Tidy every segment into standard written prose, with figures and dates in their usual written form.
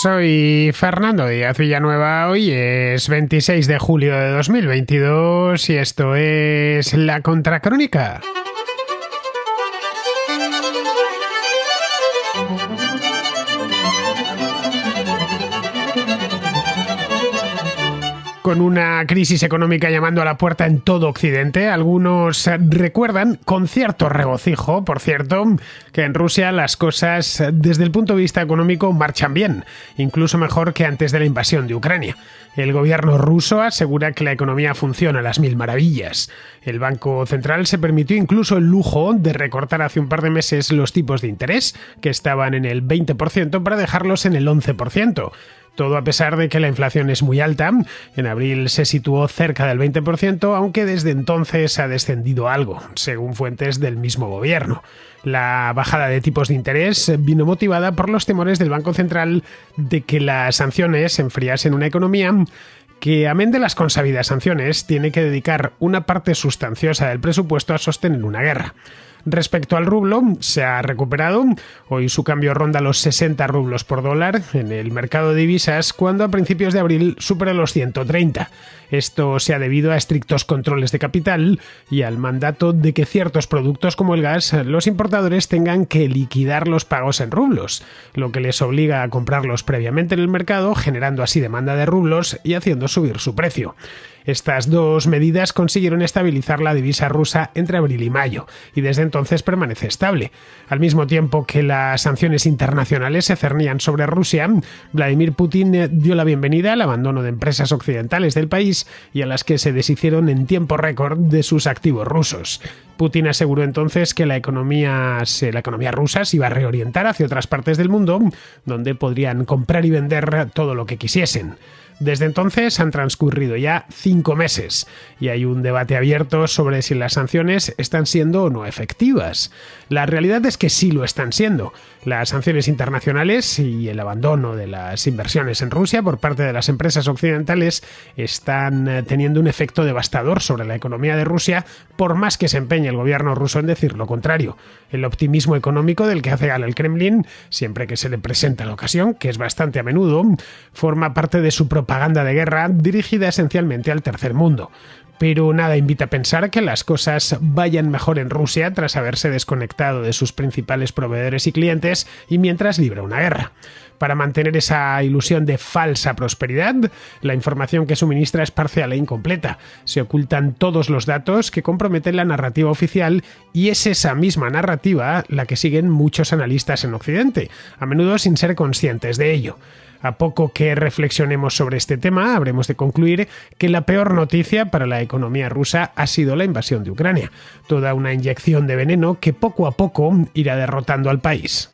Soy Fernando Díaz Villanueva, hoy es 26 de julio de 2022 y esto es La Contracrónica. Con una crisis económica llamando a la puerta en todo Occidente, algunos recuerdan con cierto regocijo, por cierto, que en Rusia las cosas desde el punto de vista económico marchan bien, incluso mejor que antes de la invasión de Ucrania. El gobierno ruso asegura que la economía funciona a las mil maravillas. El Banco Central se permitió incluso el lujo de recortar hace un par de meses los tipos de interés, que estaban en el 20%, para dejarlos en el 11%. Todo a pesar de que la inflación es muy alta. En abril se situó cerca del 20%, aunque desde entonces ha descendido algo, según fuentes del mismo gobierno. La bajada de tipos de interés vino motivada por los temores del Banco Central de que las sanciones enfriasen una economía que, amén de las consabidas sanciones, tiene que dedicar una parte sustanciosa del presupuesto a sostener una guerra. Respecto al rublo, se ha recuperado. Hoy su cambio ronda los 60 rublos por dólar en el mercado de divisas, cuando a principios de abril superó los 130. Esto se ha debido a estrictos controles de capital y al mandato de que ciertos productos como el gas, los importadores tengan que liquidar los pagos en rublos, lo que les obliga a comprarlos previamente en el mercado, generando así demanda de rublos y haciendo subir su precio. Estas dos medidas consiguieron estabilizar la divisa rusa entre abril y mayo, y desde entonces permanece estable. Al mismo tiempo que las sanciones internacionales se cernían sobre Rusia, Vladimir Putin dio la bienvenida al abandono de empresas occidentales del país y a las que se deshicieron en tiempo récord de sus activos rusos. Putin aseguró entonces que la economía rusa se iba a reorientar hacia otras partes del mundo, donde podrían comprar y vender todo lo que quisiesen. Desde entonces han transcurrido ya 5 meses y hay un debate abierto sobre si las sanciones están siendo o no efectivas. La realidad es que sí lo están siendo. Las sanciones internacionales y el abandono de las inversiones en Rusia por parte de las empresas occidentales están teniendo un efecto devastador sobre la economía de Rusia, por más que se empeñe el gobierno ruso en decir lo contrario. El optimismo económico del que hace gala el Kremlin, siempre que se le presenta la ocasión, que es bastante a menudo, forma parte de su propaganda de guerra dirigida esencialmente al tercer mundo. Pero nada invita a pensar que las cosas vayan mejor en Rusia tras haberse desconectado de sus principales proveedores y clientes y mientras libra una guerra. Para mantener esa ilusión de falsa prosperidad, la información que suministra es parcial e incompleta. Se ocultan todos los datos que comprometen la narrativa oficial y es esa misma narrativa la que siguen muchos analistas en Occidente, a menudo sin ser conscientes de ello. A poco que reflexionemos sobre este tema, habremos de concluir que la peor noticia para la economía rusa ha sido la invasión de Ucrania, toda una inyección de veneno que poco a poco irá derrotando al país.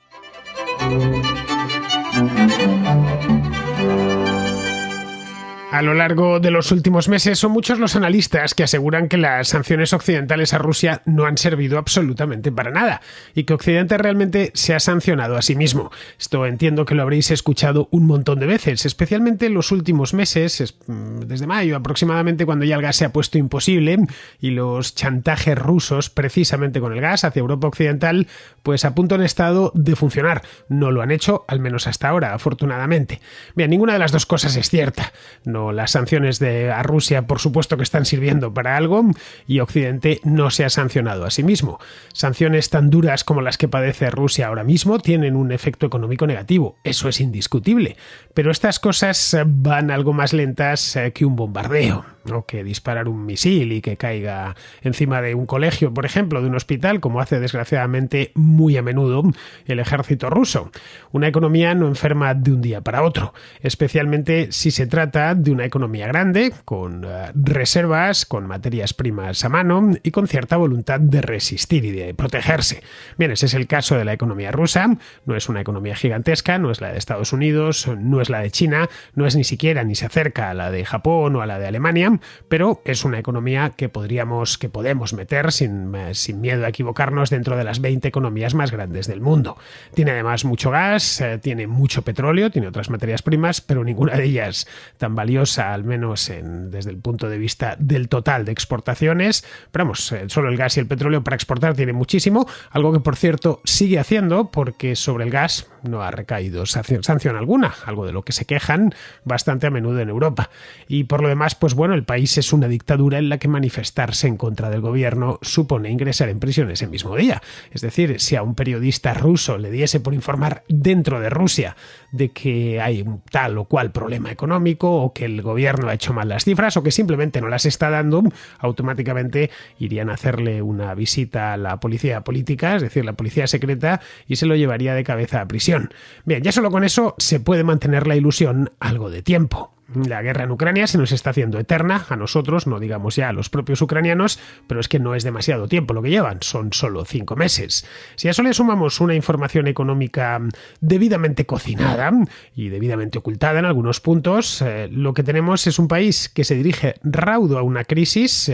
A lo largo de los últimos meses son muchos los analistas que aseguran que las sanciones occidentales a Rusia no han servido absolutamente para nada y que Occidente realmente se ha sancionado a sí mismo. Esto entiendo que lo habréis escuchado un montón de veces, especialmente en los últimos meses, desde mayo aproximadamente, cuando ya el gas se ha puesto imposible y los chantajes rusos precisamente con el gas hacia Europa Occidental pues a punto han estado de funcionar. No lo han hecho, al menos hasta ahora, afortunadamente. Bien, ninguna de las dos cosas es cierta. No, las sanciones a Rusia, por supuesto que están sirviendo para algo y Occidente no se ha sancionado a sí mismo. Sanciones tan duras como las que padece Rusia ahora mismo tienen un efecto económico negativo, eso es indiscutible. Pero estas cosas van algo más lentas que un bombardeo, o que disparar un misil y que caiga encima de un colegio, por ejemplo, de un hospital, como hace desgraciadamente muy a menudo el ejército ruso. Una economía no enferma de un día para otro, especialmente si se trata de una economía grande, con reservas, con materias primas a mano y con cierta voluntad de resistir y de protegerse. Bien, ese es el caso de la economía rusa. No es una economía gigantesca, no es la de Estados Unidos, no es la de China, no es ni siquiera ni se acerca a la de Japón o a la de Alemania, Ucrania, pero es una economía que podemos meter sin miedo a equivocarnos dentro de las 20 economías más grandes del mundo. Tiene además mucho gas, tiene mucho petróleo, tiene otras materias primas, pero ninguna de ellas tan valiosa, al menos desde el punto de vista del total de exportaciones. Pero vamos, solo el gas y el petróleo para exportar tiene muchísimo, algo que por cierto sigue haciendo porque sobre el gas no ha recaído sanción alguna, algo de lo que se quejan bastante a menudo en Europa. Y por lo demás, pues bueno, el país es una dictadura en la que manifestarse en contra del gobierno supone ingresar en prisión ese mismo día. Es decir, si a un periodista ruso le diese por informar dentro de Rusia de que hay un tal o cual problema económico o que el gobierno ha hecho mal las cifras o que simplemente no las está dando, automáticamente irían a hacerle una visita a la policía política, es decir, la policía secreta, y se lo llevaría de cabeza a prisión. Bien, ya solo con eso se puede mantener la ilusión algo de tiempo. La guerra en Ucrania se nos está haciendo eterna, a nosotros, no digamos ya a los propios ucranianos, pero es que no es demasiado tiempo lo que llevan, son solo 5 meses. Si a eso le sumamos una información económica debidamente cocinada y debidamente ocultada en algunos puntos, lo que tenemos es un país que se dirige raudo a una crisis,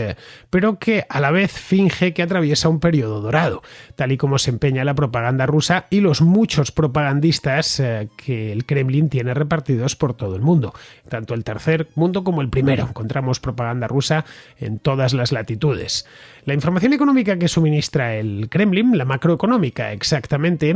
pero que a la vez finge que atraviesa un periodo dorado, tal y como se empeña la propaganda rusa y los muchos propagandistas que el Kremlin tiene repartidos por todo el mundo. Tanto el tercer mundo como el primero. Encontramos propaganda rusa en todas las latitudes. La información económica que suministra el Kremlin, la macroeconómica exactamente,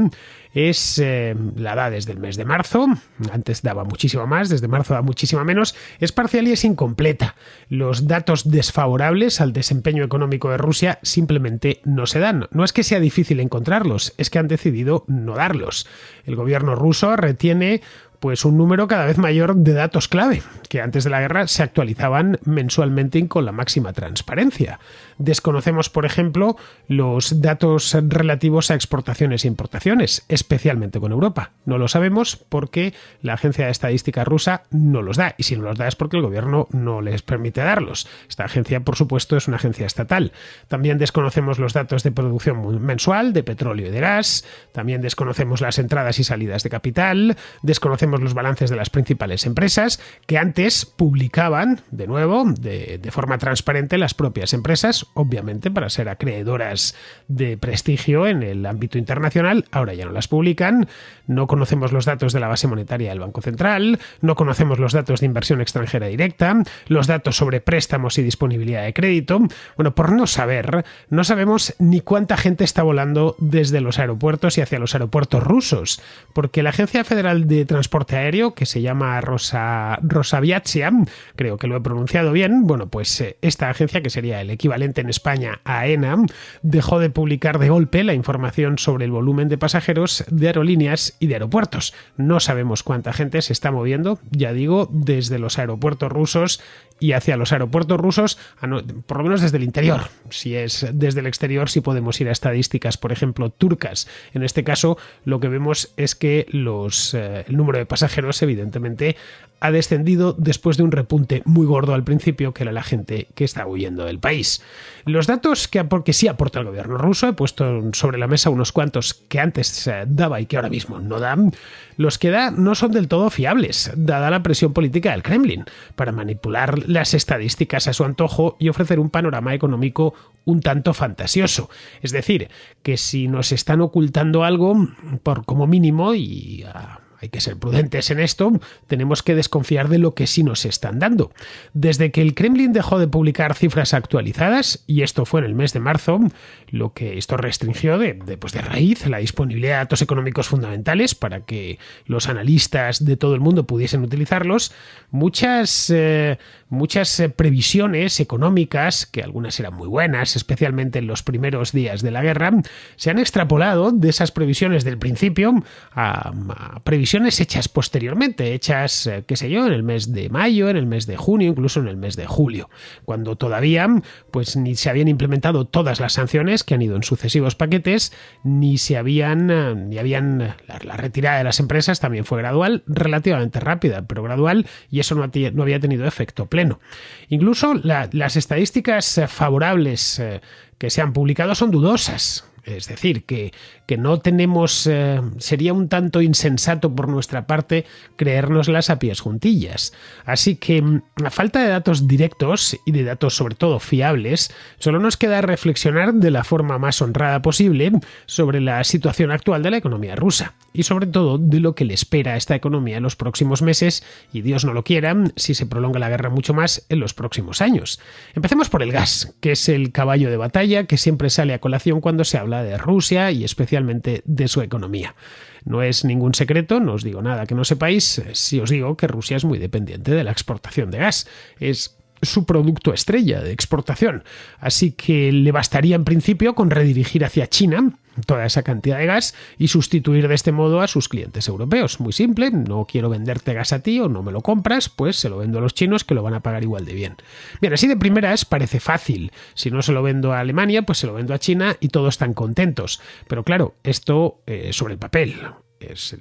la da desde el mes de marzo. Antes daba muchísimo más, desde marzo da muchísima menos. Es parcial y es incompleta. Los datos desfavorables al desempeño económico de Rusia simplemente no se dan. No es que sea difícil encontrarlos, es que han decidido no darlos. El gobierno ruso retiene pues un número cada vez mayor de datos clave, que antes de la guerra se actualizaban mensualmente y con la máxima transparencia. Desconocemos, por ejemplo, los datos relativos a exportaciones e importaciones, especialmente con Europa. No lo sabemos porque la agencia de estadística rusa no los da, y si no los da es porque el gobierno no les permite darlos. Esta agencia, por supuesto, es una agencia estatal. También desconocemos los datos de producción mensual de petróleo y de gas, también desconocemos las entradas y salidas de capital, desconocemos los balances de las principales empresas que antes publicaban, de nuevo, de forma transparente las propias empresas, obviamente para ser acreedoras de prestigio en el ámbito internacional. Ahora ya no las publican. No conocemos los datos de la base monetaria del Banco Central, no conocemos los datos de inversión extranjera directa, los datos sobre préstamos y disponibilidad de crédito. Bueno, por no saber, no sabemos ni cuánta gente está volando desde los aeropuertos y hacia los aeropuertos rusos, porque la Agencia Federal de Transporte Aéreo, que se llama Rosaviatsia, creo que lo he pronunciado bien, bueno, pues esta agencia, que sería el equivalente en España a AENA, dejó de publicar de golpe la información sobre el volumen de pasajeros de aerolíneas y de aeropuertos. No sabemos cuánta gente se está moviendo, ya digo, desde los aeropuertos rusos y hacia los aeropuertos rusos, por lo menos desde el interior. Si es desde el exterior, sí podemos ir a estadísticas, por ejemplo, turcas. En este caso, lo que vemos es que el número de pasajeros, evidentemente, ha descendido después de un repunte muy gordo al principio, que era la gente que está huyendo del país. Los datos que sí aporta el gobierno ruso, he puesto sobre la mesa unos cuantos que antes daba y que ahora mismo no dan. Los que da no son del todo fiables, dada la presión política del Kremlin, para manipular las estadísticas a su antojo y ofrecer un panorama económico un tanto fantasioso. Es decir, que si nos están ocultando algo, por como mínimo, y hay que ser prudentes en esto, tenemos que desconfiar de lo que sí nos están dando. Desde que el Kremlin dejó de publicar cifras actualizadas, y esto fue en el mes de marzo, lo que esto restringió de raíz la disponibilidad de datos económicos fundamentales para que los analistas de todo el mundo pudiesen utilizarlos, muchas previsiones económicas, que algunas eran muy buenas, especialmente en los primeros días de la guerra, se han extrapolado de esas previsiones del principio a previsiones hechas posteriormente, hechas, qué sé yo, en el mes de mayo, en el mes de junio, incluso en el mes de julio, cuando todavía pues ni se habían implementado todas las sanciones que han ido en sucesivos paquetes, la retirada de las empresas también fue gradual, relativamente rápida, pero gradual, y eso no había tenido efecto pleno. Incluso las estadísticas favorables que se han publicado son dudosas. Es decir, que no tenemos... sería un tanto insensato por nuestra parte creérnoslas a pies juntillas. Así que, a falta de datos directos y de datos sobre todo fiables, solo nos queda reflexionar de la forma más honrada posible sobre la situación actual de la economía rusa y sobre todo de lo que le espera a esta economía en los próximos meses y, Dios no lo quiera, si se prolonga la guerra mucho más en los próximos años. Empecemos por el gas, que es el caballo de batalla que siempre sale a colación cuando se habla de Rusia y especialmente de su economía. No es ningún secreto, no os digo nada que no sepáis, si os digo que Rusia es muy dependiente de la exportación de gas. Es su producto estrella de exportación, así que le bastaría en principio con redirigir hacia China toda esa cantidad de gas y sustituir de este modo a sus clientes europeos. Muy simple, no quiero venderte gas a ti o no me lo compras, pues se lo vendo a los chinos que lo van a pagar igual de bien. Bien, así de primeras parece fácil. Si no se lo vendo a Alemania, pues se lo vendo a China y todos están contentos. Pero claro, esto sobre el papel.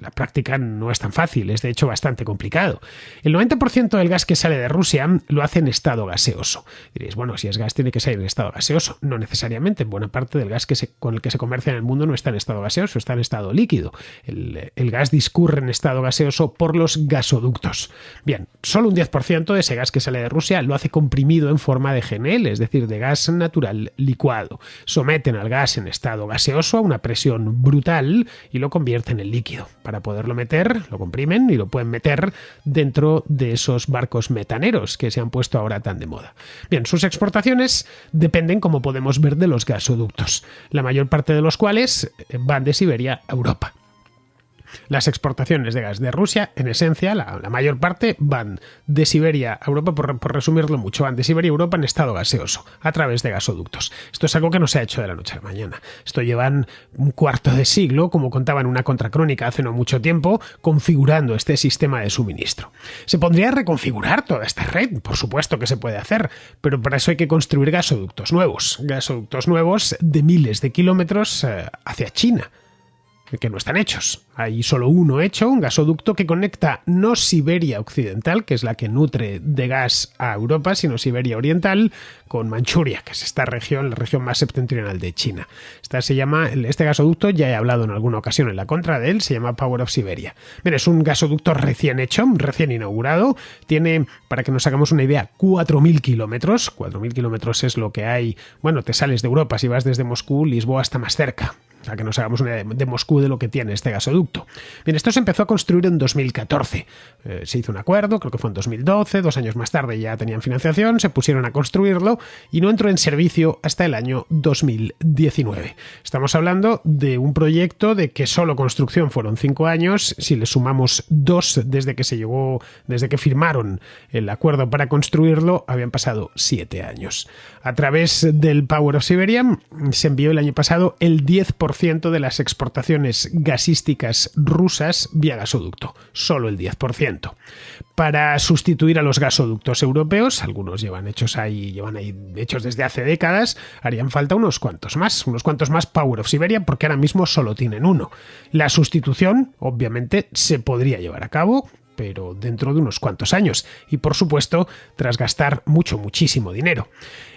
La práctica no es tan fácil, es de hecho bastante complicado. El 90% del gas que sale de Rusia lo hace en estado gaseoso. Diréis, bueno, si es gas tiene que ser en estado gaseoso. No necesariamente, buena parte del gas con el que se comercia en el mundo no está en estado gaseoso, está en estado líquido. El gas discurre en estado gaseoso por los gasoductos. Bien, solo un 10% de ese gas que sale de Rusia lo hace comprimido en forma de GNL, es decir, de gas natural licuado. Someten al gas en estado gaseoso a una presión brutal y lo convierten en líquido. Para poderlo meter, lo comprimen y lo pueden meter dentro de esos barcos metaneros que se han puesto ahora tan de moda. Bien, sus exportaciones dependen, como podemos ver, de los gasoductos, la mayor parte de los cuales van de Siberia a Europa. Las exportaciones de gas de Rusia, en esencia, la mayor parte van de Siberia a Europa, por resumirlo mucho, van de Siberia a Europa en estado gaseoso, a través de gasoductos. Esto es algo que no se ha hecho de la noche a la mañana. Esto llevan un cuarto de siglo, como contaba en una contracrónica hace no mucho tiempo, configurando este sistema de suministro. ¿Se podría reconfigurar toda esta red? Por supuesto que se puede hacer, pero para eso hay que construir gasoductos nuevos de miles de kilómetros hacia China, que no están hechos. Hay solo uno hecho, un gasoducto que conecta no Siberia Occidental, que es la que nutre de gas a Europa, sino Siberia Oriental, con Manchuria, que es esta región, la región más septentrional de China. Este gasoducto, ya he hablado en alguna ocasión en la contra de él, se llama Power of Siberia. Bien, es un gasoducto recién hecho, recién inaugurado, tiene, para que nos hagamos una idea, 4.000 kilómetros. 4.000 kilómetros es lo que hay, bueno, te sales de Europa, si vas desde Moscú, Lisboa está más cerca. Para que nos hagamos una idea de Moscú de lo que tiene este gasoducto. Bien, esto se empezó a construir en 2014. Se hizo un acuerdo, creo que fue en 2012, 2 años más tarde ya tenían financiación, se pusieron a construirlo y no entró en servicio hasta el año 2019. Estamos hablando de un proyecto de que solo construcción fueron 5 años, si le sumamos 2 desde que firmaron el acuerdo para construirlo, habían pasado 7 años. A través del Power of Siberia se envió el año pasado el 10% de las exportaciones gasísticas rusas vía gasoducto, solo el 10%. Para sustituir a los gasoductos europeos, algunos llevan ahí hechos desde hace décadas, harían falta unos cuantos más Power of Siberia, porque ahora mismo solo tienen uno. La sustitución, obviamente, se podría llevar a cabo, pero dentro de unos cuantos años y, por supuesto, tras gastar muchísimo dinero.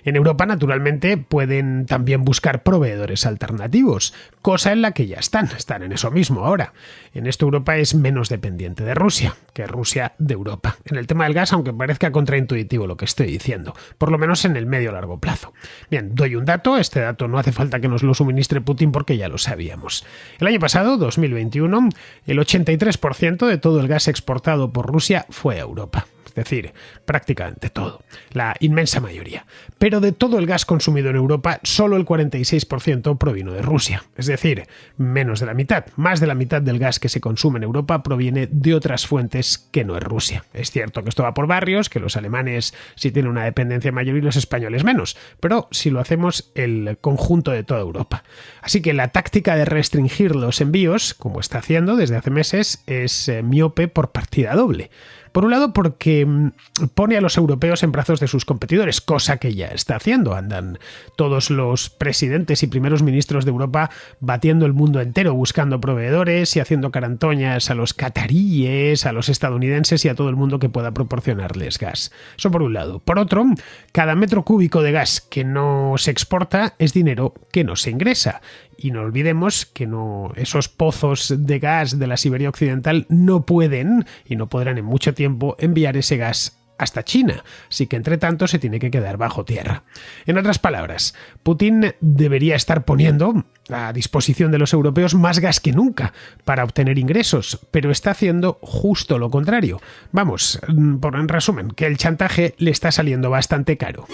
En Europa, naturalmente, pueden también buscar proveedores alternativos, cosa en la que ya están en eso mismo ahora. En esto Europa es menos dependiente de Rusia que Rusia de Europa. En el tema del gas, aunque parezca contraintuitivo lo que estoy diciendo, por lo menos en el medio largo plazo. Bien, doy un dato, este dato no hace falta que nos lo suministre Putin porque ya lo sabíamos. El año pasado, 2021, el 83% de todo el gas exportado por Rusia fue a Europa. Es decir, prácticamente todo, la inmensa mayoría. Pero de todo el gas consumido en Europa, solo el 46% provino de Rusia. Es decir, menos de la mitad, más de la mitad del gas que se consume en Europa proviene de otras fuentes que no es Rusia. Es cierto que esto va por barrios, que los alemanes sí tienen una dependencia mayor y los españoles menos, pero si lo hacemos el conjunto de toda Europa. Así que la táctica de restringir los envíos, como está haciendo desde hace meses, es miope por partida doble. Por un lado, porque pone a los europeos en brazos de sus competidores, cosa que ya está haciendo. Andan todos los presidentes y primeros ministros de Europa batiendo el mundo entero, buscando proveedores y haciendo carantoñas a los cataríes, a los estadounidenses y a todo el mundo que pueda proporcionarles gas. Eso por un lado. Por otro, cada metro cúbico de gas que no se exporta es dinero que no se ingresa. Y no olvidemos que esos pozos de gas de la Siberia Occidental no pueden y no podrán en mucho tiempo enviar ese gas hasta China, así que entre tanto se tiene que quedar bajo tierra. En otras palabras, Putin debería estar poniendo a disposición de los europeos más gas que nunca para obtener ingresos, pero está haciendo justo lo contrario. Vamos, por en resumen, que el chantaje le está saliendo bastante caro.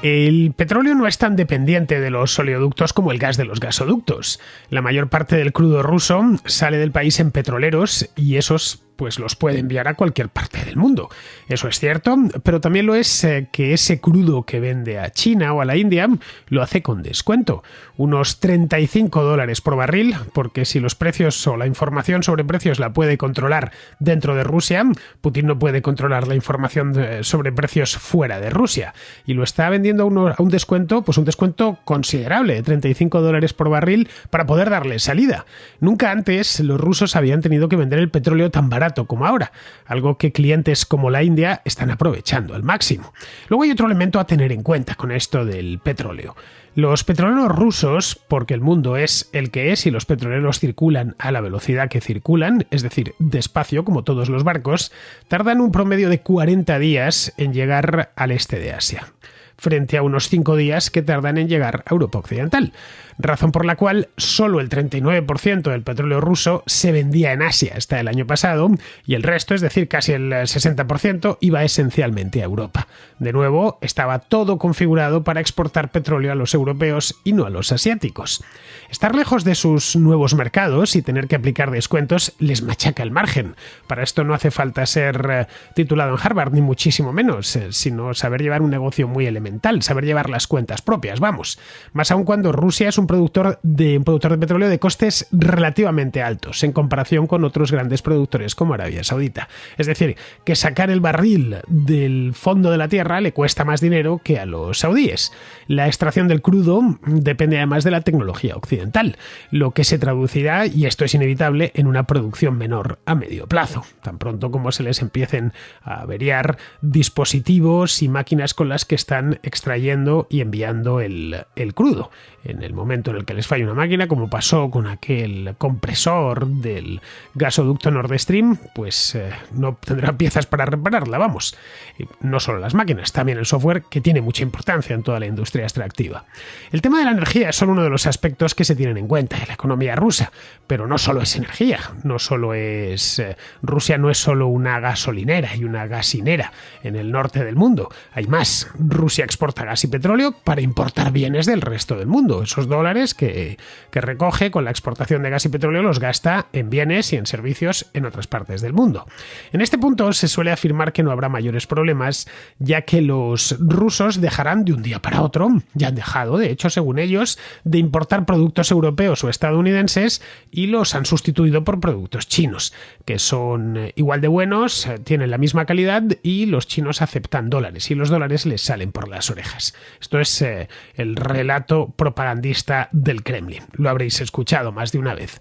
El petróleo no es tan dependiente de los oleoductos como el gas de los gasoductos. La mayor parte del crudo ruso sale del país en petroleros y esos pues los puede enviar a cualquier parte del mundo. Eso es cierto, pero también lo es que ese crudo que vende a China o a la India lo hace con descuento. Unos $35 por barril, porque si los precios o la información sobre precios la puede controlar dentro de Rusia, Putin no puede controlar la información sobre precios fuera de Rusia. Y lo está vendiendo a un descuento, pues un descuento considerable, $35 por barril, para poder darle salida. Nunca antes los rusos habían tenido que vender el petróleo tan barato como ahora, algo que clientes como la India están aprovechando al máximo. Luego hay otro elemento a tener en cuenta con esto del petróleo. Los petroleros rusos, porque el mundo es el que es y los petroleros circulan a la velocidad que circulan, es decir, despacio como todos los barcos, tardan un promedio de 40 días en llegar al este de Asia, frente a unos 5 días que tardan en llegar a Europa Occidental, razón por la cual solo el 39% del petróleo ruso se vendía en Asia hasta el año pasado y el resto, es decir, casi el 60%, iba esencialmente a Europa. De nuevo, estaba todo configurado para exportar petróleo a los europeos y no a los asiáticos. Estar lejos de sus nuevos mercados y tener que aplicar descuentos les machaca el margen. Para esto no hace falta ser titulado en Harvard, ni muchísimo menos, sino saber llevar un negocio muy elemental, saber llevar las cuentas propias, vamos. Más aún cuando Rusia es un productor de petróleo de costes relativamente altos en comparación con otros grandes productores como Arabia Saudita. Es decir, que sacar el barril del fondo de la tierra le cuesta más dinero que a los saudíes. La extracción del crudo depende además de la tecnología occidental, lo que se traducirá, y esto es inevitable, en una producción menor a medio plazo, tan pronto como se les empiecen a averiar dispositivos y máquinas con las que están extrayendo y enviando el crudo. En el momento en el que les falla una máquina, como pasó con aquel compresor del gasoducto Nord Stream, pues no tendrán piezas para repararla, vamos. Y no solo las máquinas, también el software, que tiene mucha importancia en toda la industria extractiva. El tema de la energía es solo uno de los aspectos que se tienen en cuenta en la economía rusa, pero no solo es energía, no solo es... Rusia no es solo una gasolinera y una gasinera en el norte del mundo, hay más. Rusia exporta gas y petróleo para importar bienes del resto del mundo. Esos dólares que recoge con la exportación de gas y petróleo los gasta en bienes y en servicios en otras partes del mundo. En este punto se suele afirmar que no habrá mayores problemas, ya que los rusos dejarán de un día para otro, ya han dejado, de hecho, según ellos, de importar productos europeos o estadounidenses y los han sustituido por productos chinos, que son igual de buenos, tienen la misma calidad y los chinos aceptan dólares y los dólares les salen por las orejas. Esto es el relato propagandista del Kremlin. Lo habréis escuchado más de una vez.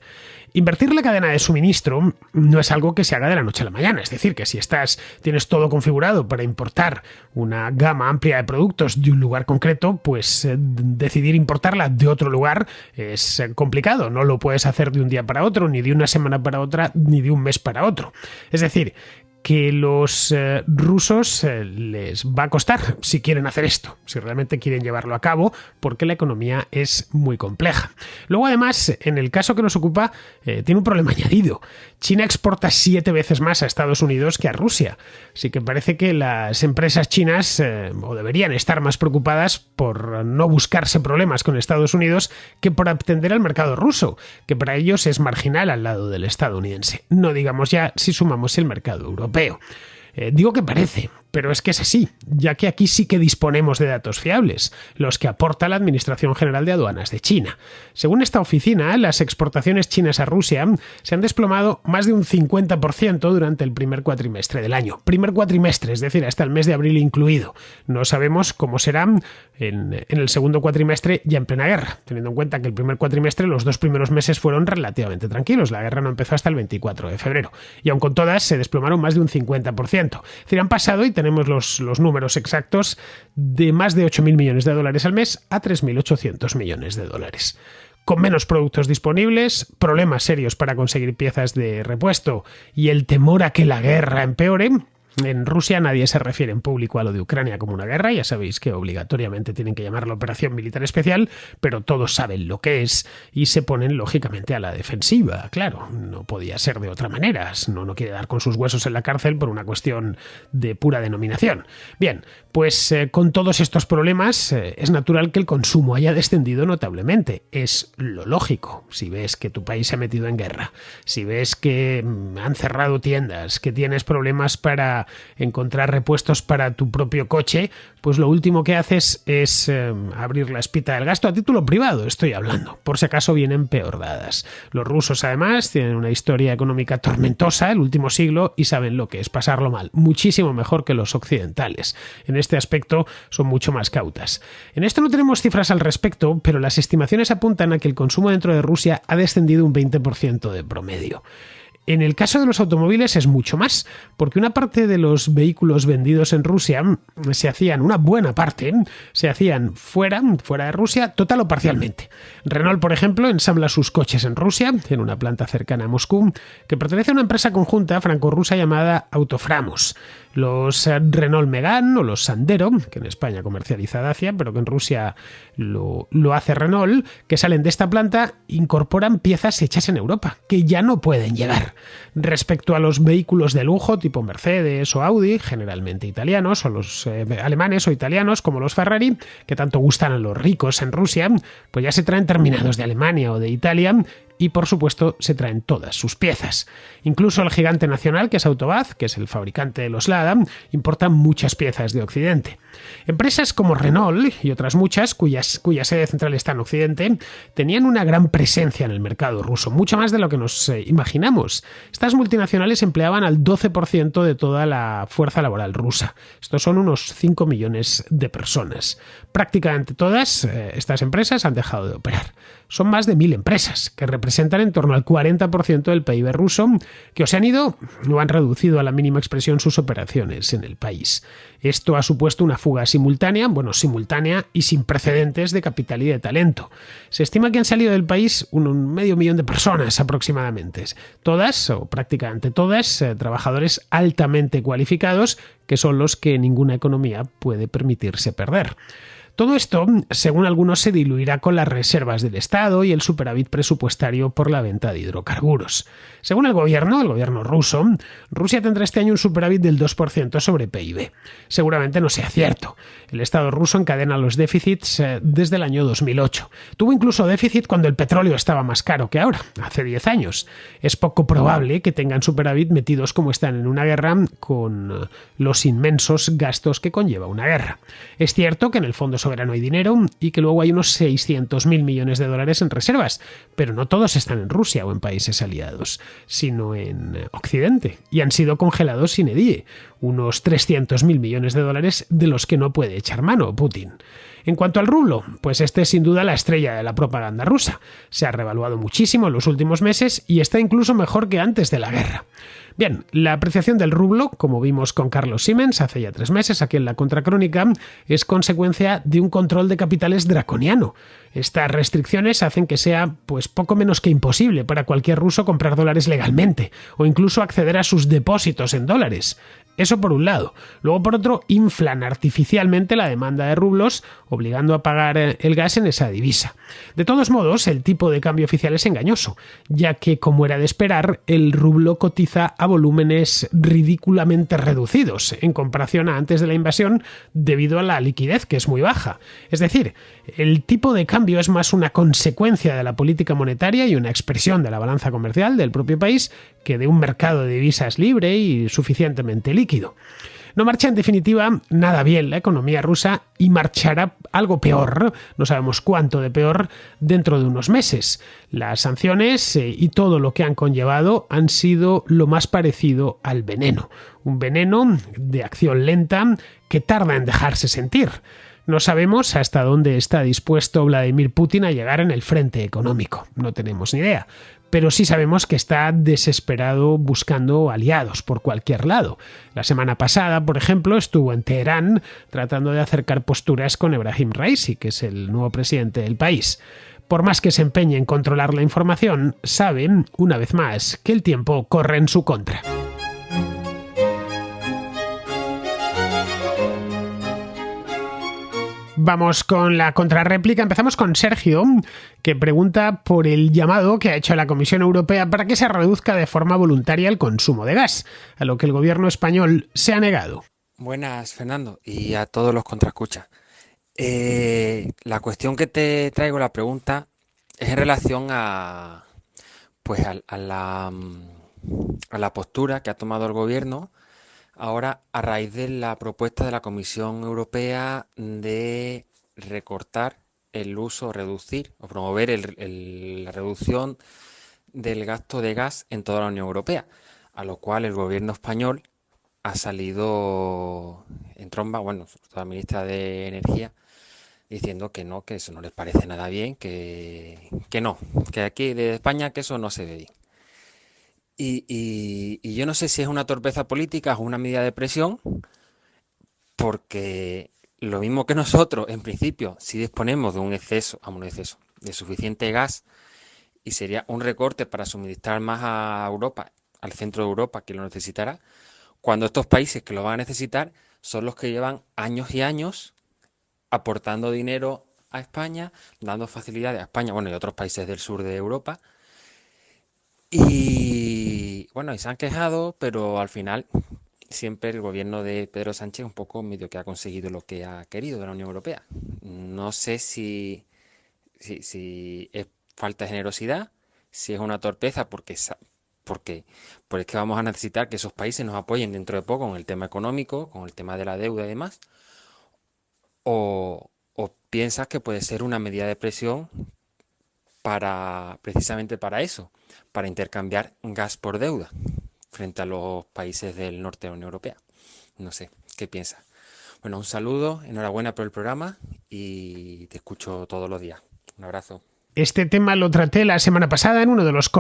Invertir la cadena de suministro no es algo que se haga de la noche a la mañana, es decir, que si tienes todo configurado para importar una gama amplia de productos de un lugar concreto, pues decidir importarla de otro lugar es complicado, no lo puedes hacer de un día para otro, ni de una semana para otra, ni de un mes para otro. Es decir, que los rusos les va a costar si quieren hacer esto, si realmente quieren llevarlo a cabo, porque la economía es muy compleja. Luego, además, en el caso que nos ocupa, tiene un problema añadido. China exporta 7 veces más a Estados Unidos que a Rusia, así que parece que las empresas chinas o deberían estar más preocupadas por no buscarse problemas con Estados Unidos que por atender al mercado ruso, que para ellos es marginal al lado del estadounidense. No digamos ya si sumamos el mercado europeo. Digo que parece, pero es que es así, ya que aquí sí que disponemos de datos fiables, los que aporta la Administración General de Aduanas de China. Según esta oficina, las exportaciones chinas a Rusia se han desplomado más de un 50% durante el primer cuatrimestre del año. Primer cuatrimestre, es decir, hasta el mes de abril incluido. No sabemos cómo serán en el segundo cuatrimestre ya en plena guerra, teniendo en cuenta que el primer cuatrimestre, los 2 primeros meses fueron relativamente tranquilos. La guerra no empezó hasta el 24 de febrero. Y aun con todas, se desplomaron más de un 50%. Es decir, han pasado, y tenemos tenemos los números exactos, de más de 8.000 millones de dólares al mes a 3.800 millones de dólares. Con menos productos disponibles, problemas serios para conseguir piezas de repuesto y el temor a que la guerra empeore. En Rusia nadie se refiere en público a lo de Ucrania como una guerra, ya sabéis que obligatoriamente tienen que llamarla operación militar especial, pero todos saben lo que es y se ponen lógicamente a la defensiva, claro, no podía ser de otra manera, no quiere dar con sus huesos en la cárcel por una cuestión de pura denominación. Bien, pues con todos estos problemas es natural que el consumo haya descendido notablemente, es lo lógico. Si ves que tu país se ha metido en guerra, si ves que han cerrado tiendas, que tienes problemas para encontrar repuestos para tu propio coche, pues lo último que haces es abrir la espita del gasto a título privado, estoy hablando, por si acaso vienen peor dadas. Los rusos además tienen una historia económica tormentosa el último siglo y saben lo que es pasarlo mal, muchísimo mejor que los occidentales. En este aspecto son mucho más cautas. En esto no tenemos cifras al respecto, pero las estimaciones apuntan a que el consumo dentro de Rusia ha descendido un 20% de promedio. En el caso de los automóviles es mucho más, porque una parte de los vehículos vendidos en Rusia una buena parte, se hacían fuera de Rusia, total o parcialmente. Renault, por ejemplo, ensambla sus coches en Rusia, en una planta cercana a Moscú, que pertenece a una empresa conjunta franco-rusa llamada Autoframos. Los Renault Megane o los Sandero, que en España comercializa Dacia, pero que en Rusia lo hace Renault, que salen de esta planta, incorporan piezas hechas en Europa, que ya no pueden llegar. Respecto a los vehículos de lujo tipo Mercedes o Audi, generalmente italianos, o los alemanes o italianos como los Ferrari, que tanto gustan a los ricos en Rusia, pues ya se traen terminados de Alemania o de Italia y por supuesto se traen todas sus piezas. Incluso el gigante nacional, que es Autovaz, que es el fabricante de los Lada, importa muchas piezas de Occidente. Empresas como Renault y otras muchas, cuya sede central está en Occidente, tenían una gran presencia en el mercado ruso, mucho más de lo que nos imaginamos. Estas multinacionales empleaban al 12% de toda la fuerza laboral rusa. Estos son unos 5 millones de personas. Prácticamente todas estas empresas han dejado de operar. Son más de 1.000 empresas, que representan en torno al 40% del PIB ruso, que o se han ido o han reducido a la mínima expresión sus operaciones en el país. Esto ha supuesto una fuga simultánea y sin precedentes de capital y de talento. Se estima que han salido del país un medio millón de personas aproximadamente. Todas, o prácticamente todas, trabajadores altamente cualificados, que son los que ninguna economía puede permitirse perder. Todo esto, según algunos, se diluirá con las reservas del Estado y el superávit presupuestario por la venta de hidrocarburos. Según el gobierno ruso, Rusia tendrá este año un superávit del 2% sobre PIB. Seguramente no sea cierto. El Estado ruso encadena los déficits desde el año 2008. Tuvo incluso déficit cuando el petróleo estaba más caro que ahora, hace 10 años. Es poco probable que tengan superávit metidos como están en una guerra con los inmensos gastos que conlleva una guerra. Es cierto que en el Fondo Soberano hay dinero y que luego hay unos 600.000 millones de dólares en reservas, pero no todos están en Rusia o en países aliados, sino en Occidente, y han sido congelados sine die, unos 300.000 millones de dólares de los que no puede echar mano Putin. En cuanto al rublo, pues este es sin duda la estrella de la propaganda rusa. Se ha revaluado muchísimo en los últimos meses y está incluso mejor que antes de la guerra. Bien, la apreciación del rublo, como vimos con Carlos Siemens hace ya 3 meses aquí en la Contracrónica, es consecuencia de un control de capitales draconiano. Estas restricciones hacen que sea poco menos que imposible para cualquier ruso comprar dólares legalmente o incluso acceder a sus depósitos en dólares. Eso por un lado. Luego, por otro, inflan artificialmente la demanda de rublos, obligando a pagar el gas en esa divisa. De todos modos, el tipo de cambio oficial es engañoso, ya que, como era de esperar, el rublo cotiza a volúmenes ridículamente reducidos en comparación a antes de la invasión, debido a la liquidez, que es muy baja. Es decir, el tipo de cambio es más una consecuencia de la política monetaria y una expresión de la balanza comercial del propio país que de un mercado de divisas libre y suficientemente líquido. No marcha, en definitiva, nada bien la economía rusa y marchará algo peor, no sabemos cuánto de peor, dentro de unos meses. Las sanciones y todo lo que han conllevado han sido lo más parecido al veneno. Un veneno de acción lenta que tarda en dejarse sentir. No sabemos hasta dónde está dispuesto Vladimir Putin a llegar en el frente económico. No tenemos ni idea. Pero sí sabemos que está desesperado buscando aliados por cualquier lado. La semana pasada, por ejemplo, estuvo en Teherán tratando de acercar posturas con Ebrahim Raisi, que es el nuevo presidente del país. Por más que se empeñe en controlar la información, saben, una vez más, que el tiempo corre en su contra. Vamos con la contrarréplica. Empezamos con Sergio, que pregunta por el llamado que ha hecho la Comisión Europea para que se reduzca de forma voluntaria el consumo de gas, a lo que el gobierno español se ha negado. Buenas, Fernando, y a todos los contraescuchas. La cuestión que te traigo, la pregunta, es en relación a la postura que ha tomado el gobierno ahora a raíz de la propuesta de la Comisión Europea de recortar el uso, reducir o promover la reducción del gasto de gas en toda la Unión Europea, a lo cual el gobierno español ha salido en tromba, la ministra de Energía, diciendo que no, que eso no les parece nada bien, que no, que aquí de España que eso no se ve bien. Y yo no sé si es una torpeza política o una medida de presión, porque lo mismo que nosotros, en principio, si disponemos de un exceso de suficiente gas, y sería un recorte para suministrar más a Europa, al centro de Europa que lo necesitará, cuando estos países que lo van a necesitar son los que llevan años y años aportando dinero a España, dando facilidades a España, y otros países del sur de Europa. Y se han quejado, pero al final siempre el gobierno de Pedro Sánchez un poco medio que ha conseguido lo que ha querido de la Unión Europea. No sé si es falta de generosidad, si es una torpeza porque es que vamos a necesitar que esos países nos apoyen dentro de poco con el tema económico, con el tema de la deuda y demás, o piensas que puede ser una medida de presión precisamente para eso, para intercambiar gas por deuda frente a los países del norte de la Unión Europea. No sé, ¿qué piensas? Un saludo, enhorabuena por el programa y te escucho todos los días. Un abrazo. Este tema lo traté la semana pasada en uno de los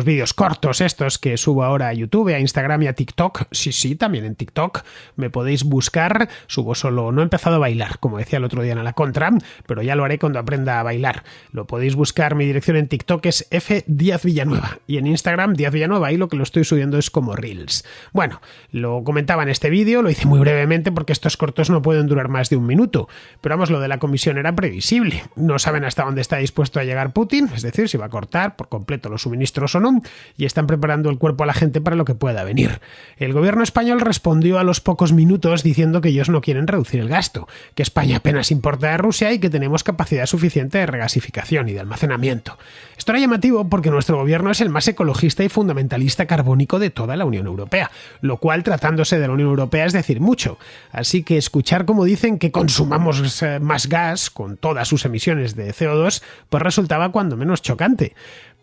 vídeos cortos estos que subo ahora a YouTube, a Instagram y a TikTok. Sí, también en TikTok me podéis buscar. Subo solo, no he empezado a bailar, como decía el otro día en la contra, pero ya lo haré cuando aprenda a bailar. Lo podéis buscar, mi dirección en TikTok es F Díaz Villanueva y en Instagram Díaz Villanueva, ahí lo que lo estoy subiendo es como Reels. Lo comentaba en este vídeo, lo hice muy brevemente porque estos cortos no pueden durar más de un minuto, pero lo de la comisión era previsible. No saben hasta dónde está dispuesto a llegar Putin, es decir, si va a cortar por completo los suministros o no, y están preparando el cuerpo a la gente para lo que pueda venir. El gobierno español respondió a los pocos minutos diciendo que ellos no quieren reducir el gasto, que España apenas importa de Rusia y que tenemos capacidad suficiente de regasificación y de almacenamiento. Esto era llamativo porque nuestro gobierno es el más ecologista y fundamentalista carbónico de toda la Unión Europea, lo cual, tratándose de la Unión Europea, es decir mucho. Así que escuchar cómo dicen que consumamos más gas con todas sus emisiones de CO2, pues resultaba cuando menos chocante.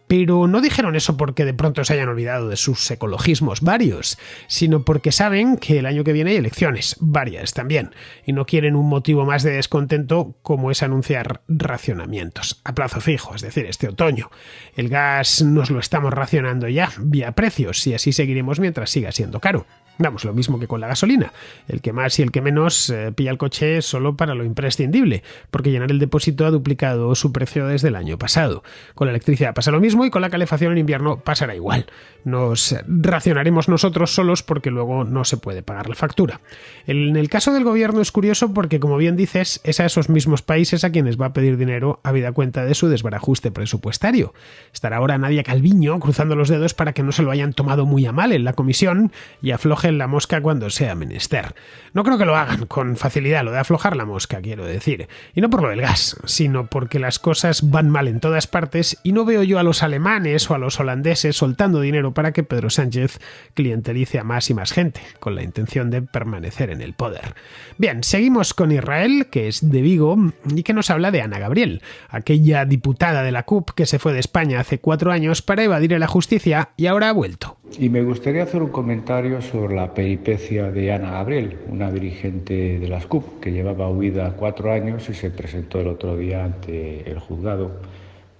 Pero no dijeron eso porque de pronto se hayan olvidado de sus ecologismos varios, sino porque saben que el año que viene hay elecciones, varias también, y no quieren un motivo más de descontento como es anunciar racionamientos a plazo fijo, es decir, este otoño. El gas nos lo estamos racionando ya, vía precios, y así seguiremos mientras siga siendo caro. Lo mismo que con la gasolina. El que más y el que menos pilla el coche solo para lo imprescindible, porque llenar el depósito ha duplicado su precio desde el año pasado. Con la electricidad pasa lo mismo y con la calefacción en invierno pasará igual. Nos racionaremos nosotros solos porque luego no se puede pagar la factura. En el caso del gobierno es curioso porque, como bien dices, es a esos mismos países a quienes va a pedir dinero habida cuenta de su desbarajuste presupuestario. Estará ahora Nadia Calviño cruzando los dedos para que no se lo hayan tomado muy a mal en la comisión y afloje la mosca cuando sea menester. No creo que lo hagan con facilidad, lo de aflojar la mosca, quiero decir. Y no por lo del gas, sino porque las cosas van mal en todas partes y no veo yo a los alemanes o a los holandeses soltando dinero para que Pedro Sánchez clientelice a más y más gente, con la intención de permanecer en el poder. Bien, seguimos con Israel, que es de Vigo, y que nos habla de Ana Gabriel, aquella diputada de la CUP que se fue de España hace 4 años para evadir a la justicia y ahora ha vuelto. Y me gustaría hacer un comentario sobre la peripecia de Ana Gabriel, una dirigente de las CUP que llevaba huida 4 años y se presentó el otro día ante el juzgado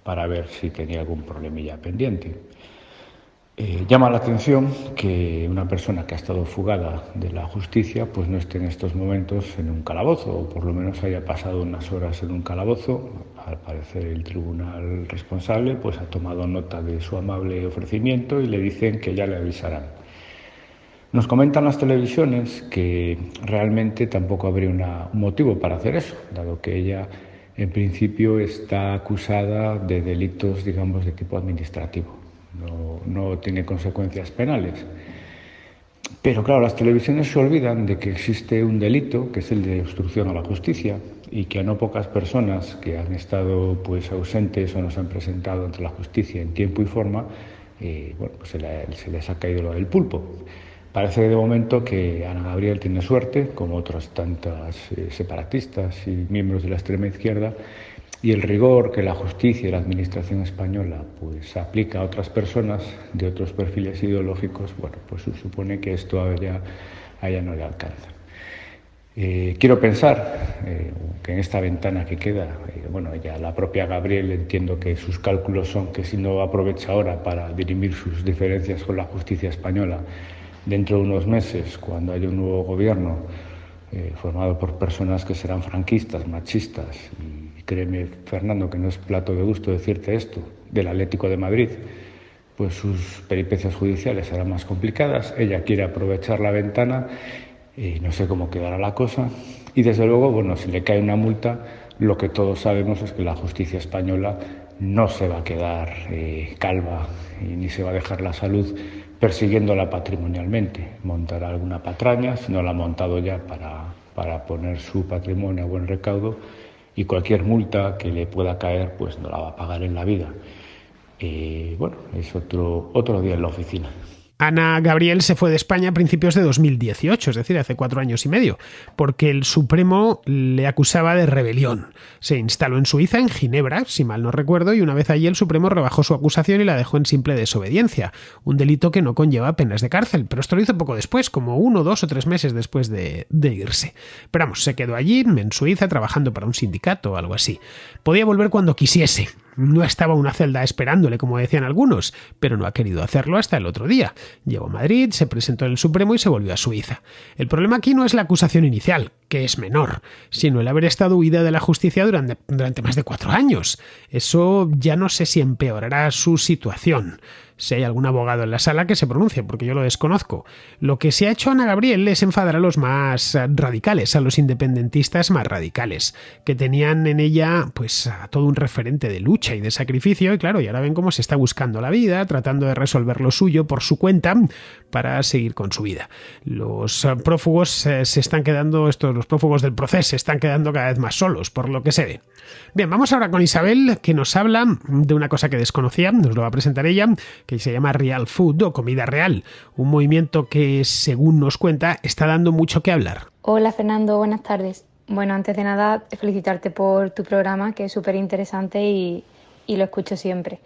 para ver si tenía algún problemilla pendiente. Llama la atención que una persona que ha estado fugada de la justicia pues no esté en estos momentos en un calabozo, o por lo menos haya pasado unas horas en un calabozo. Al parecer el tribunal responsable pues ha tomado nota de su amable ofrecimiento y le dicen que ya le avisarán. Nos comentan las televisiones que realmente tampoco habría un motivo para hacer eso, dado que ella en principio está acusada de delitos, digamos, de tipo administrativo. No tiene consecuencias penales. Pero claro, las televisiones se olvidan de que existe un delito, que es el de obstrucción a la justicia, y que a no pocas personas que han estado pues ausentes o no se han presentado ante la justicia en tiempo y forma, pues se les ha caído lo del pulpo. Parece de momento que Ana Gabriel tiene suerte, como otras tantas separatistas y miembros de la extrema izquierda, y el rigor que la justicia y la administración española pues aplica a otras personas de otros perfiles ideológicos, bueno, pues se supone que esto a ella no le alcanza. Quiero pensar que en esta ventana que queda, ya la propia Gabriel, entiendo que sus cálculos son que si no aprovecha ahora para dirimir sus diferencias con la justicia española, dentro de unos meses, cuando haya un nuevo gobierno formado por personas que serán franquistas, machistas, y créeme, Fernando, que no es plato de gusto decirte esto, del Atlético de Madrid, pues sus peripecias judiciales serán más complicadas. Ella quiere aprovechar la ventana y no sé cómo quedará la cosa. Y desde luego, si le cae una multa, lo que todos sabemos es que la justicia española no se va a quedar calva y ni se va a dejar la salud persiguiéndola patrimonialmente. Montará alguna patraña, si no la ha montado ya, para poner su patrimonio a buen recaudo, y cualquier multa que le pueda caer pues no la va a pagar en la vida. Es otro día en la oficina. Ana Gabriel se fue de España a principios de 2018, es decir, hace 4 años y medio, porque el Supremo le acusaba de rebelión. Se instaló en Suiza, en Ginebra, si mal no recuerdo, y una vez allí el Supremo rebajó su acusación y la dejó en simple desobediencia, un delito que no conlleva penas de cárcel, pero esto lo hizo poco después, como 1, 2 o 3 meses después de irse. Pero vamos, se quedó allí, en Suiza, trabajando para un sindicato o algo así. Podía volver cuando quisiese. No estaba una celda esperándole, como decían algunos, pero no ha querido hacerlo hasta el otro día. Llegó a Madrid, se presentó en el Supremo y se volvió a Suiza. El problema aquí no es la acusación inicial, que es menor, sino el haber estado huida de la justicia durante más de 4 años. Eso ya no sé si empeorará su situación. Si hay algún abogado en la sala que se pronuncie, porque yo lo desconozco. Lo que se ha hecho Ana Gabriel es enfadar a los más radicales, a los independentistas más radicales, que tenían en ella pues a todo un referente de lucha y de sacrificio, y claro, y ahora ven cómo se está buscando la vida, tratando de resolver lo suyo por su cuenta para seguir con su vida. Los prófugos se están quedando, los prófugos del proceso se están quedando cada vez más solos, por lo que se ve. Bien, vamos ahora con Isabel, que nos habla de una cosa que desconocía, nos lo va a presentar ella, que se llama Real Food o Comida Real, un movimiento que, según nos cuenta, está dando mucho que hablar. Hola Fernando, buenas tardes. Bueno, antes de nada, felicitarte por tu programa, que es súper interesante y lo escucho siempre.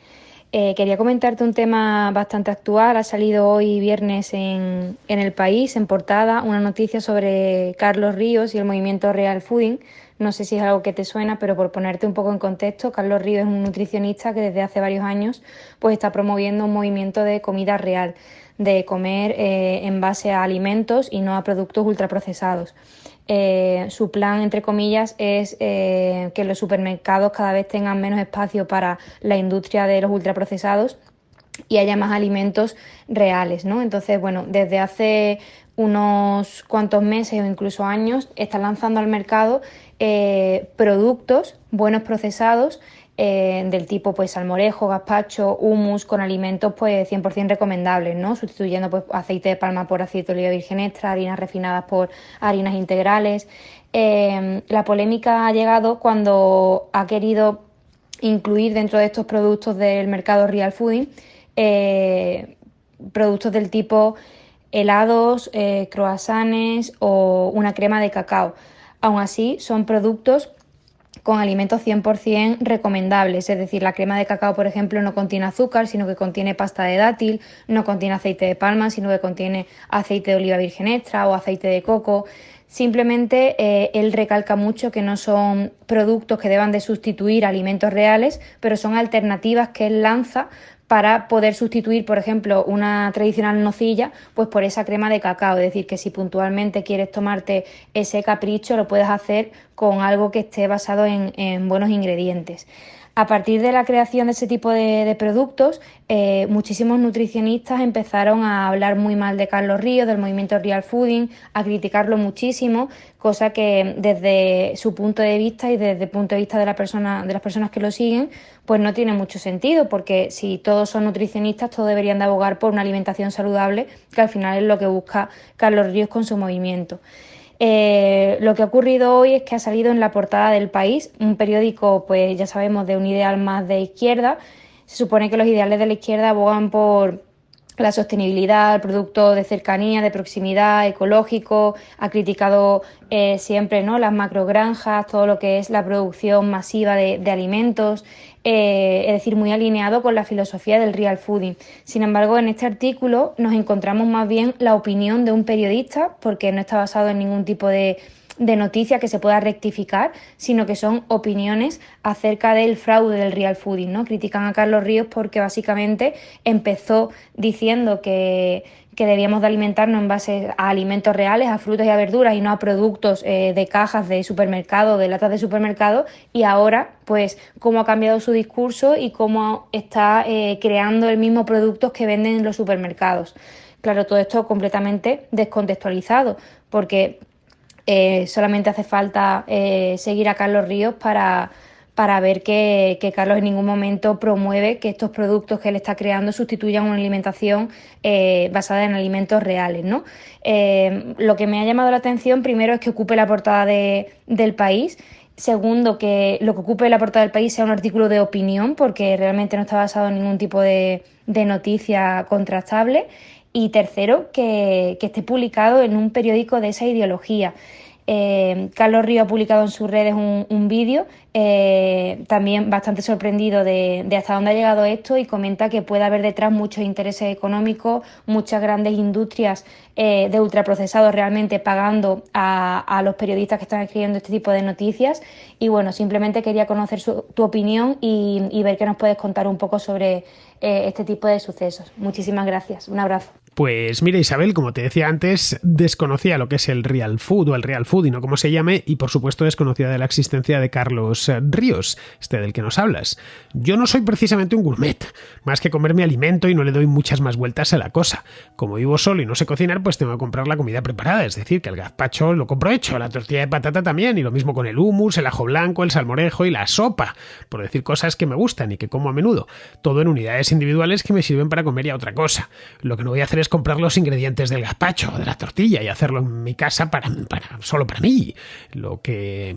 Quería comentarte un tema bastante actual. Ha salido hoy viernes en El País, en portada, una noticia sobre Carlos Ríos y el movimiento Real Fooding. No sé si es algo que te suena, pero por ponerte un poco en contexto, Carlos Ríos es un nutricionista que desde hace varios años pues está promoviendo un movimiento de comida real, de comer en base a alimentos y no a productos ultraprocesados. Su plan, entre comillas, es que los supermercados cada vez tengan menos espacio para la industria de los ultraprocesados y haya más alimentos reales, ¿no? Entonces, bueno, desde hace unos cuantos meses o incluso años están lanzando al mercado productos buenos procesados del tipo pues salmorejo, gazpacho, hummus, con alimentos pues 100% recomendables, ¿no? Sustituyendo pues aceite de palma por aceite de oliva virgen extra, harinas refinadas por harinas integrales. La polémica ha llegado cuando ha querido incluir dentro de estos productos del mercado Real Fooding productos del tipo helados, croissants o una crema de cacao. Aún así, son productos con alimentos 100% recomendables. Es decir, la crema de cacao, por ejemplo, no contiene azúcar, sino que contiene pasta de dátil, no contiene aceite de palma, sino que contiene aceite de oliva virgen extra o aceite de coco. Simplemente él recalca mucho que no son productos que deban de sustituir alimentos reales, pero son alternativas que él lanza para poder sustituir, por ejemplo, una tradicional nocilla, pues por esa crema de cacao. Es decir, que si puntualmente quieres tomarte ese capricho, lo puedes hacer con algo que esté basado en buenos ingredientes. A partir de la creación de ese tipo de productos, muchísimos nutricionistas empezaron a hablar muy mal de Carlos Ríos, del movimiento Real Fooding, a criticarlo muchísimo, cosa que desde su punto de vista y desde el punto de vista de las personas que lo siguen, pues no tiene mucho sentido, porque si todos son nutricionistas, todos deberían de abogar por una alimentación saludable, que al final es lo que busca Carlos Ríos con su movimiento. Lo que ha ocurrido hoy es que ha salido en la portada del País, un periódico, pues ya sabemos, de un ideal más de izquierda. Se supone que los ideales de la izquierda abogan por la sostenibilidad, el producto de cercanía, de proximidad, ecológico. Ha criticado siempre, ¿no?, las macrogranjas, todo lo que es la producción masiva de alimentos. Es decir, muy alineado con la filosofía del real fooding. Sin embargo, en este artículo nos encontramos más bien la opinión de un periodista, porque no está basado en ningún tipo de noticia que se pueda rectificar, sino que son opiniones acerca del fraude del real fooding, ¿no? Critican a Carlos Ríos porque básicamente empezó diciendo que debíamos de alimentarnos en base a alimentos reales, a frutas y a verduras y no a productos de cajas de supermercado, de latas de supermercado, y ahora pues cómo ha cambiado su discurso y cómo está creando el mismo productos que venden en los supermercados. Claro, todo esto completamente descontextualizado, porque solamente hace falta seguir a Carlos Ríos para ver que Carlos en ningún momento promueve que estos productos que él está creando sustituyan una alimentación basada en alimentos reales, ¿no? Lo que me ha llamado la atención primero es que ocupe la portada del País. Segundo, que lo que ocupe la portada del País sea un artículo de opinión, porque realmente no está basado en ningún tipo de noticia contrastable. Y tercero, que esté publicado en un periódico de esa ideología. Carlos Ríos ha publicado en sus redes un vídeo también bastante sorprendido de hasta dónde ha llegado esto, y comenta que puede haber detrás muchos intereses económicos, muchas grandes industrias de ultraprocesados realmente pagando a los periodistas que están escribiendo este tipo de noticias. Y bueno, simplemente quería conocer tu opinión y ver qué nos puedes contar un poco sobre este tipo de sucesos. Muchísimas gracias. Un abrazo. Pues mira, Isabel, como te decía antes, desconocía lo que es el real food o el real fooding o como se llame, y por supuesto desconocía de la existencia de Carlos Ríos, del que nos hablas. Yo no soy precisamente un gourmet, más que comer mi alimento y no le doy muchas más vueltas a la cosa. Como vivo solo y no sé cocinar, pues tengo que comprar la comida preparada, es decir, que el gazpacho lo compro hecho, la tortilla de patata también, y lo mismo con el hummus, el ajo blanco, el salmorejo y la sopa, por decir cosas que me gustan y que como a menudo. Todo en unidades individuales que me sirven para comer ya otra cosa. Lo que no voy a hacer es comprar los ingredientes del gazpacho, de la tortilla, y hacerlo en mi casa solo para mí. Lo que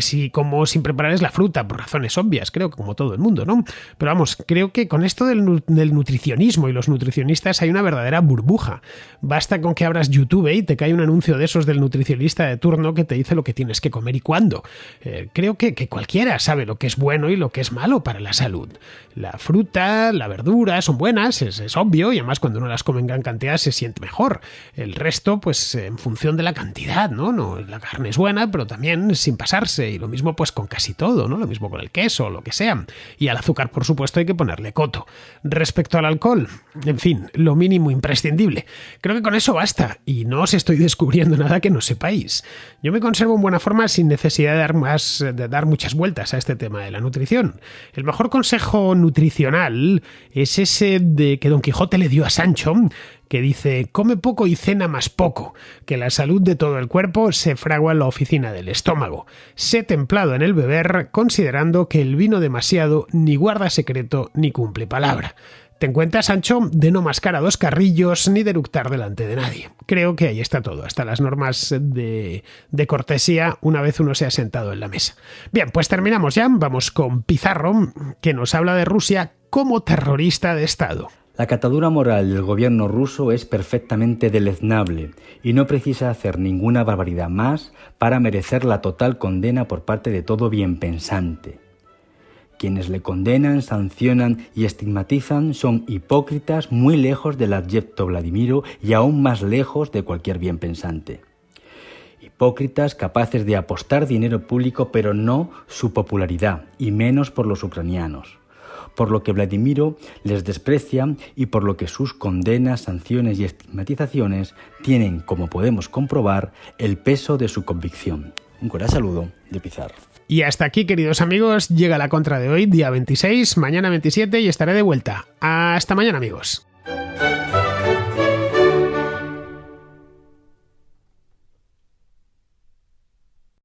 sí como sin preparar es la fruta, por razones obvias, creo que como todo el mundo, ¿no? Pero vamos, creo que con esto del nutricionismo y los nutricionistas hay una verdadera burbuja. Basta con que abras YouTube y te cae un anuncio de esos del nutricionista de turno que te dice lo que tienes que comer y cuándo. Creo que cualquiera sabe lo que es bueno y lo que es malo para la salud. La fruta, la verdura son buenas, es obvio, y además cuando uno las come en gran cantidad se siente mejor. El resto, pues en función de la cantidad, ¿no? La carne es buena, pero también sin pasarse, y lo mismo pues con casi todo, ¿no? Lo mismo con el queso, lo que sea. Y al azúcar, por supuesto, hay que ponerle coto. Respecto al alcohol, en fin, lo mínimo imprescindible. Creo que con eso basta, y no os estoy descubriendo nada que no sepáis. Yo me conservo en buena forma sin necesidad de dar muchas vueltas a este tema de la nutrición. El mejor consejo nutricional es ese de que Don Quijote le dio a Sancho, que dice: come poco y cena más poco, que la salud de todo el cuerpo se fragua en la oficina del estómago. Sé templado en el beber, considerando que el vino demasiado ni guarda secreto ni cumple palabra. Ten cuenta, Sancho, de no mascar a dos carrillos ni de eructar delante de nadie. Creo que ahí está todo, hasta las normas de cortesía una vez uno se ha sentado en la mesa. Bien, pues terminamos ya. Vamos con Pizarro, que nos habla de Rusia como terrorista de Estado. La catadura moral del gobierno ruso es perfectamente deleznable y no precisa hacer ninguna barbaridad más para merecer la total condena por parte de todo bienpensante. Quienes le condenan, sancionan y estigmatizan son hipócritas muy lejos del adyecto Vladimiro y aún más lejos de cualquier bienpensante. Hipócritas capaces de apostar dinero público pero no su popularidad, y menos por los ucranianos, por lo que Vladimiro les desprecia y por lo que sus condenas, sanciones y estigmatizaciones tienen, como podemos comprobar, el peso de su convicción. Un cordial saludo de Pizarro. Y hasta aquí, queridos amigos, llega la contra de hoy, día 26, mañana 27 y estaré de vuelta. Hasta mañana, amigos.